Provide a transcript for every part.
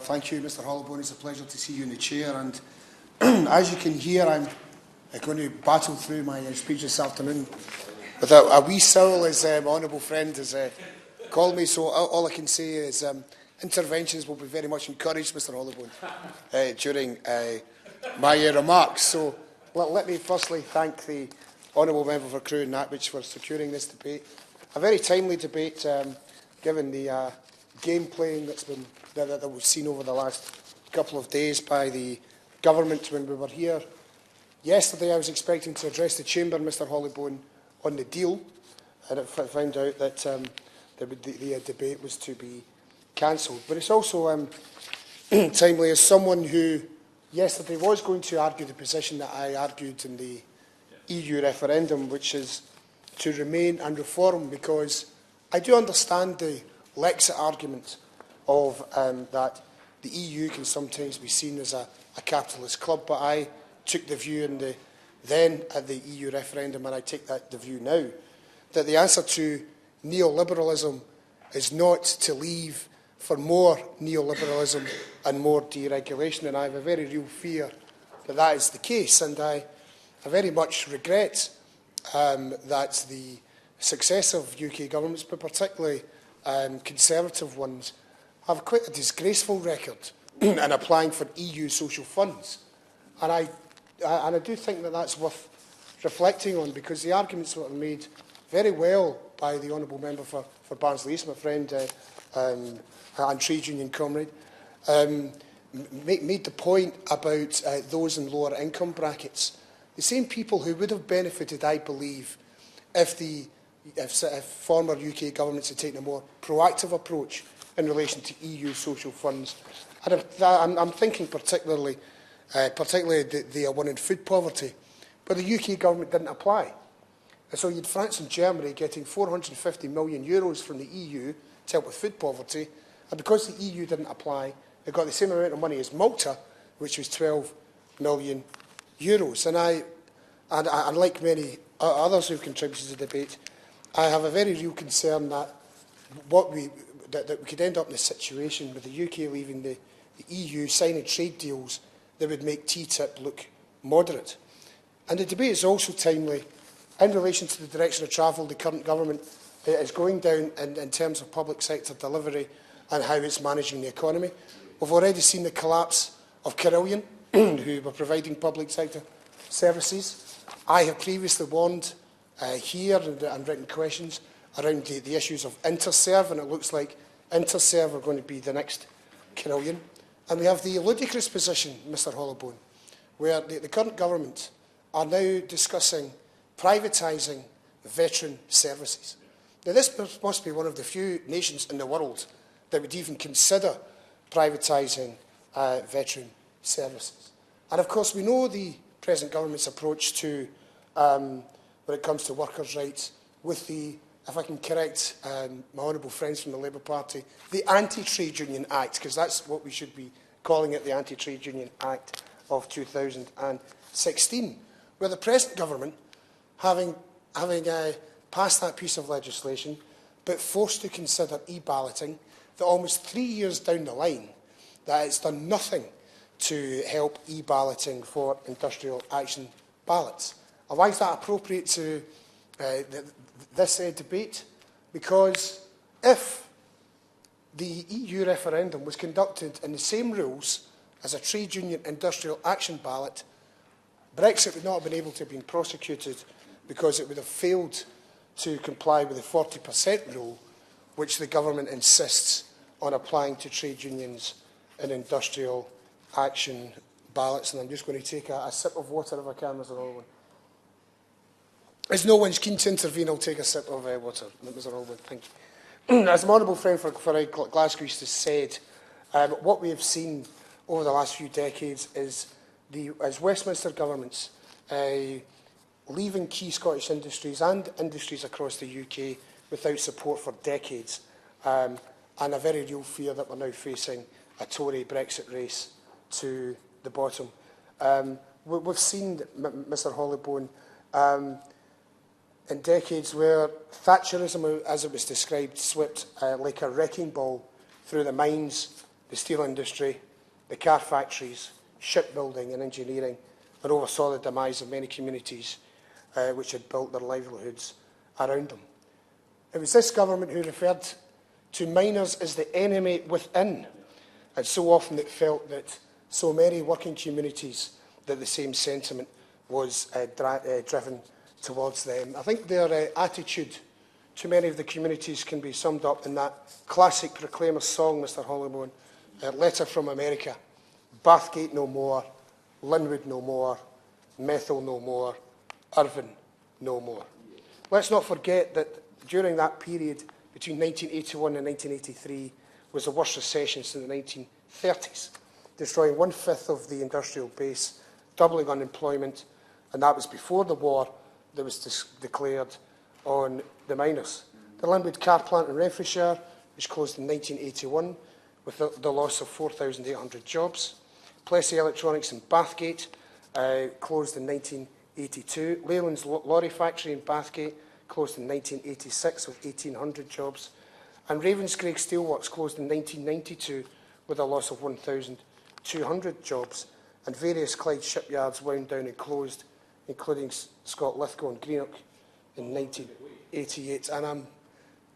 Thank you, Mr Hollowborn. It's a pleasure to see you in the chair. And as you can hear, I'm going to battle through my speech this afternoon with a wee soul, as my honourable friend has called me. So all I can say is interventions will be very much encouraged, Mr Hollowborn, during my remarks. So let me firstly thank the honourable member for Crewe and Natwich for securing this debate. A very timely debate, given the game playing that we've seen over the last couple of days by the government. When we were here yesterday, I was expecting to address the Chamber, Mr Hollowborn, on the deal, and I found out that the debate was to be cancelled. But it's also timely as someone who yesterday was going to argue the position that I argued in the EU referendum, which is to remain and reform, because I do understand the Lexit argument of that the EU can sometimes be seen as a capitalist club, but I took the view then at the EU referendum, and I take the view now, that the answer to neoliberalism is not to leave for more neoliberalism and more deregulation, and I have a very real fear that that is the case, and I very much regret that the successive UK governments, but particularly Conservative ones, have quite a disgraceful record in applying for EU social funds. And I do think that that's worth reflecting on, because the arguments that were made very well by the honourable member for Barnsley East, my friend and trade union comrade, made the point about those in lower income brackets. The same people who would have benefited, I believe, if former UK governments had taken a more proactive approach in relation to EU social funds. And I'm thinking particularly the one in food poverty, but the UK government didn't apply. And so you had France and Germany getting €450 million from the EU to help with food poverty, and because the EU didn't apply, they got the same amount of money as Malta, which was €12 million. And like many others who've contributed to the debate, I have a very real concern that we could end up in a situation with the UK leaving the EU, signing trade deals that would make TTIP look moderate. And the debate is also timely in relation to the direction of travel the current government is going down in terms of public sector delivery and how it's managing the economy. We've already seen the collapse of Carillion, who were providing public sector services. I have previously warned here and written questions around the issues of Interserve, and it looks like Interserve are going to be the next Carillion. And we have the ludicrous position, Mr Hollowborn, where the current government are now discussing privatising veteran services. Now, this must be one of the few nations in the world that would even consider privatising veteran services. And of course, we know the present government's approach to when it comes to workers' rights with the, if I can correct my honourable friends from the Labour Party, the Anti-Trade Union Act, because that's what we should be calling it, the Anti-Trade Union Act of 2016, where the present government, having passed that piece of legislation, but forced to consider e-balloting, that almost 3 years down the line, that it's done nothing to help e-balloting for industrial action ballots. And why is that appropriate to this debate? Because if the EU referendum was conducted in the same rules as a trade union industrial action ballot, Brexit would not have been able to have been prosecuted because it would have failed to comply with the 40% rule, which the government insists on applying to trade unions in industrial action ballots. And I'm just going to take a sip of water if I can, Mr Holwyn. As no one's keen to intervene, I'll take a sip of water, Mr Holwyn. Thank you. As my honourable friend for Glasgow East has said, what we have seen over the last few decades is as Westminster governments leaving key Scottish industries and industries across the UK without support for decades, and a very real fear that we're now facing a Tory Brexit race to the bottom. We've seen, Mr Hollowborn, in decades where Thatcherism, as it was described, swept like a wrecking ball through the minds the steel industry, the car factories, shipbuilding and engineering, and oversaw the demise of many communities which had built their livelihoods around them. It was this government who referred to miners as the enemy within, and so often it felt that so many working communities that the same sentiment was driven towards them. I think their attitude to many of the communities can be summed up in that classic Proclaimers song, Mr Hollybone, Letter from America, Bathgate no more, Linwood no more, Methil no more, Irvine no more. Let's not forget that during that period between 1981 and 1983 was the worst recession since the 1930s, destroying 1/5 of the industrial base, doubling unemployment, and that was before the war that was declared on the miners. The Linwood car plant in Renfrewshire, which closed in 1981 with the loss of 4,800 jobs. Plessy Electronics in Bathgate closed in 1982. Leyland's lorry factory in Bathgate closed in 1986 with 1,800 jobs. And Ravenscraig Steelworks closed in 1992 with a loss of 1,200 jobs. And various Clyde shipyards wound down and closed, including Scott Lithgow and Greenock in 1988. And I'm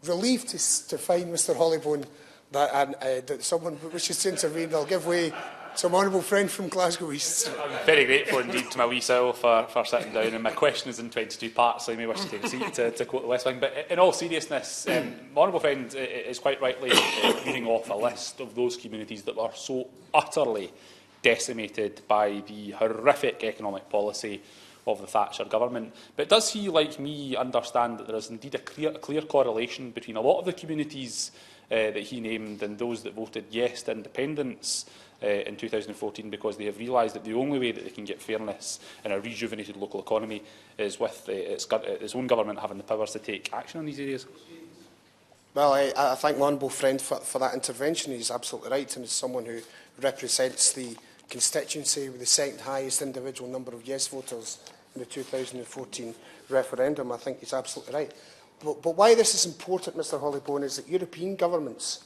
relieved to find, Mr Hollybone, that someone wishes to intervene. I'll give way to my honourable friend from Glasgow East. I'm very grateful indeed to my wee soul for sitting down, and my question is in 22 parts, so you may wish to take a seat to quote the West Wing. But in all seriousness, my honourable friend is quite rightly reading off a list of those communities that were so utterly decimated by the horrific economic policy of the Thatcher government. But does he, like me, understand that there is indeed a clear correlation between a lot of the communities that he named and those that voted yes to independence in 2014, because they have realised that the only way that they can get fairness in a rejuvenated local economy is with its own government having the powers to take action on these areas? Well, I thank my honourable friend for that intervention. He's absolutely right, and as someone who represents the constituency with the second highest individual number of yes voters in the 2014 referendum, I think he's absolutely right. But why this is important, Mr Hollybone, is that European governments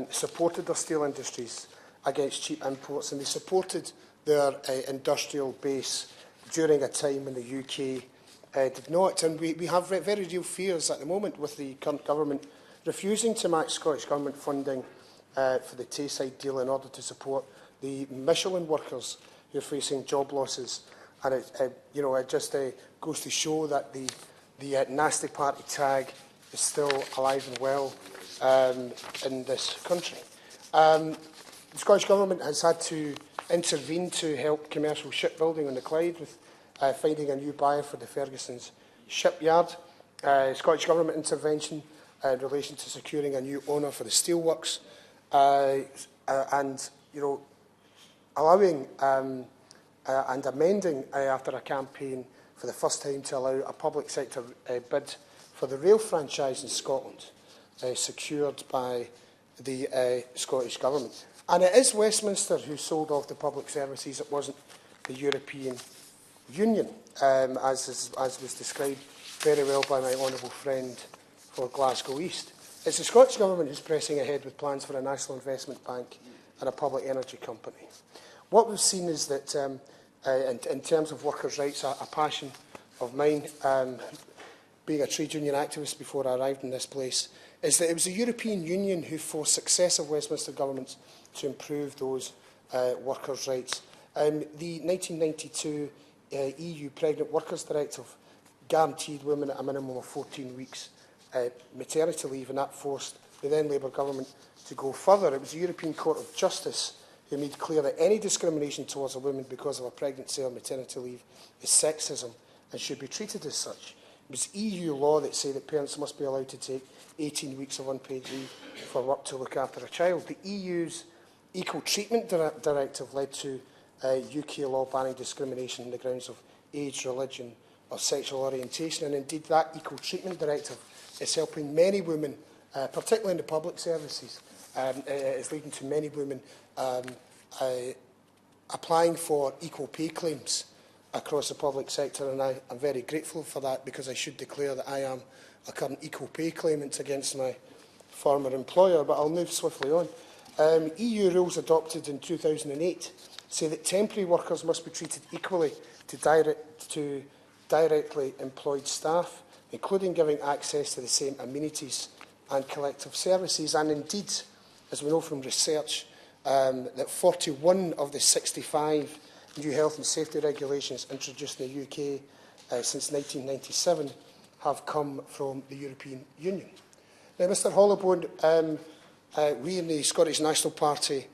supported their steel industries against cheap imports, and they supported their industrial base during a time when the UK did not. And we have very real fears at the moment with the current government refusing to match Scottish Government funding for the Tayside deal in order to support the Michelin workers who are facing job losses. And it just goes to show that the nasty party tag is still alive and well in this country. The Scottish Government has had to intervene to help commercial shipbuilding on the Clyde with finding a new buyer for the Ferguson's shipyard. Scottish Government intervention in relation to securing a new owner for the steelworks, and allowing and amending after a campaign for the first time to allow a public sector bid for the rail franchise in Scotland, secured by the Scottish Government. And it is Westminster who sold off the public services. It wasn't the European Union, as was described very well by my honourable friend for Glasgow East. It's the Scottish Government who's pressing ahead with plans for a national investment bank and a public energy company. What we've seen is that, in terms of workers' rights, a passion of mine, being a trade union activist before I arrived in this place, is that it was the European Union who forced successive Westminster governments to improve those workers' rights. The 1992 EU Pregnant Workers Directive guaranteed women a minimum of 14 weeks maternity leave, and that forced the then Labour government to go further. It was the European Court of Justice who made clear that any discrimination towards a woman because of a pregnancy or maternity leave is sexism and should be treated as such. It was EU law that said that parents must be allowed to take 18 weeks of unpaid leave for work to look after a child. The EU's Equal Treatment Directive led to UK law banning discrimination on the grounds of age, religion or sexual orientation, and indeed that Equal Treatment Directive is helping many women, particularly in the public services. It's leading to many women applying for equal pay claims across the public sector, and I'm very grateful for that, because I should declare that I am a current equal pay claimant against my former employer. But I'll move swiftly on. EU rules adopted in 2008 say that temporary workers must be treated equally to directly employed staff, including giving access to the same amenities and collective services. And indeed, as we know from research, that 41 of the 65 new health and safety regulations introduced in the UK since 1997 have come from the European Union. Now, Mr Hollowborn, we in the Scottish National Party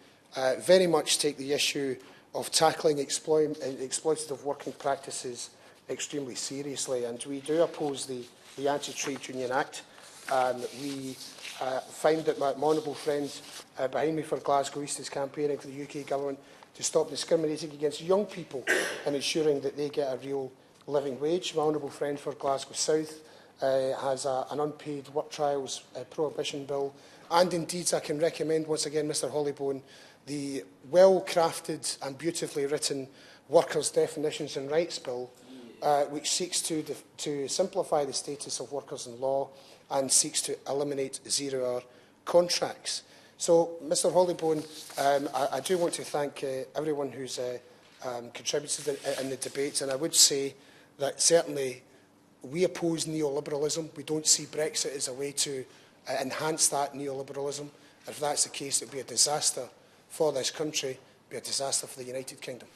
very much take the issue of tackling exploitative working practices extremely seriously, and we do oppose the Anti-Trade Union Act. We find that my honourable friend behind me for Glasgow East is campaigning for the UK Government to stop discriminating against young people and ensuring that they get a real living wage. My honourable friend for Glasgow South has an unpaid work trials prohibition bill. And indeed, I can recommend once again, Mr Hollowborn, the well-crafted and beautifully written Workers' Definitions and Rights Bill, which seeks to simplify the status of workers in law and seeks to eliminate zero-hour contracts. So, Mr Hollowborn, I do want to thank everyone who's contributed in the debate, and I would say that certainly we oppose neoliberalism. We don't see Brexit as a way to enhance that neoliberalism. If that's the case, it would be a disaster for this country, it would be a disaster for the United Kingdom.